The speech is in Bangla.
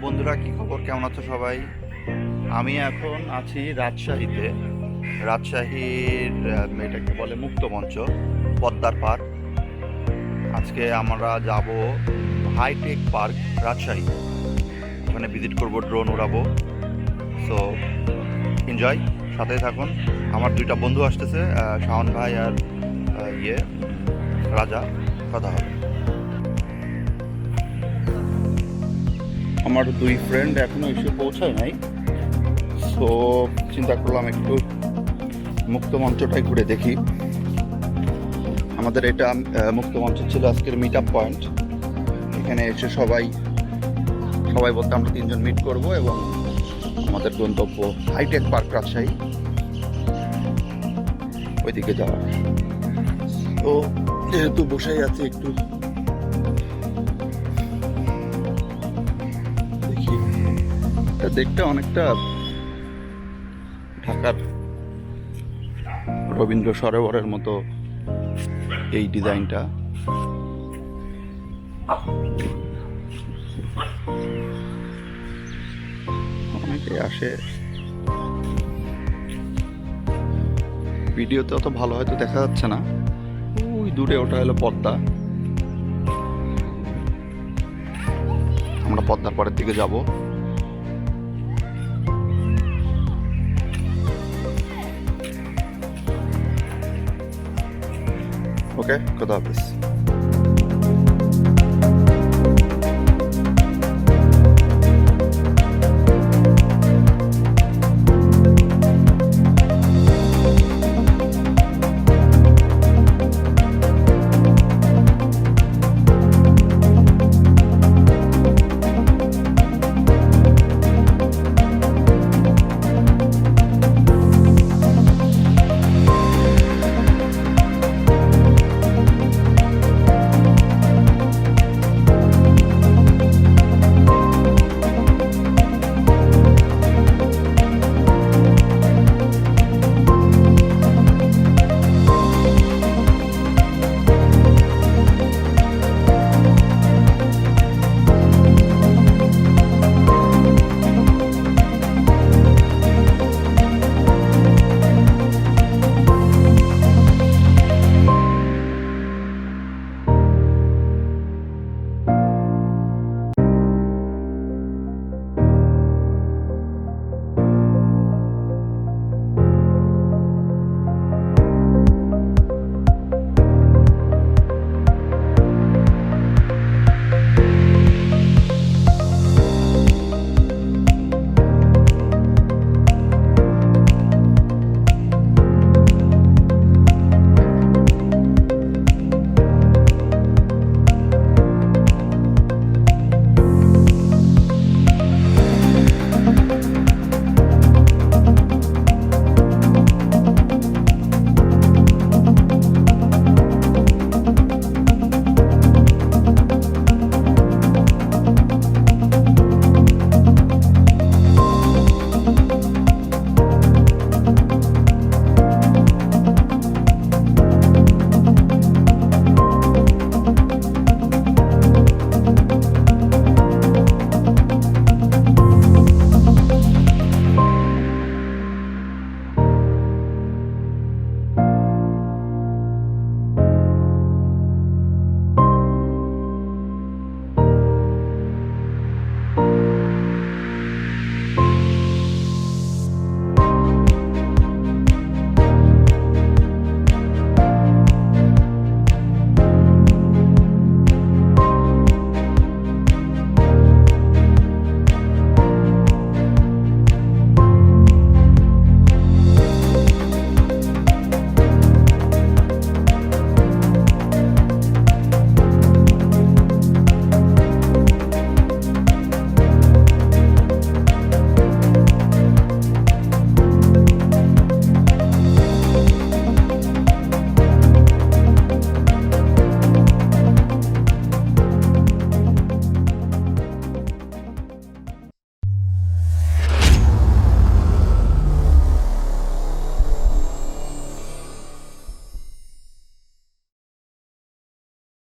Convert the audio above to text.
বন্ধুরা, কি খবর? কেমন আছো সবাই? আমি এখন আছি রাজশাহীতে। রাজশাহীর এটাকে বলে মুক্ত মঞ্চ, পদ্মার পার্ক। আজকে আমরা যাব হাইটেক পার্ক রাজশাহী। ওখানে ভিজিট করব, ড্রোন উড়াবো। সো এনজয়, সাথেই থাকুন। আমার দুইটা বন্ধু আসতেছে, শাওন ভাই আর রাজা। কথা হবে। আমার দুই ফ্রেন্ড এখনো এসে পৌঁছায় নাই, সো চিন্তা করলাম একটু মুক্ত মঞ্চটাই ঘুরে দেখি। আমাদের এটা মুক্ত মঞ্চ ছিল আজকের মিট আপ পয়েন্ট। এখানে এসে সবাই বলতে আমরা তিনজন মিট করব এবং আমাদের গন্তব্য হাইটেক পার্ক রাজশাহী, ওইদিকে যাওয়া। তো যেহেতু বসেই আছি, একটু দেখি। দেখতে অনেকটা ঢাকার রবীন্দ্র সরোবরের মতো এই ডিজাইনটা। অনেকে আসে, ভিডিওতে অত ভালো হয়তো দেখা যাচ্ছে না। ওই দূরে ওটা হলো পদ্মা। আমরা পদ্মার পাড়ের দিকে যাব। ওকে, খোদা হাফেজ।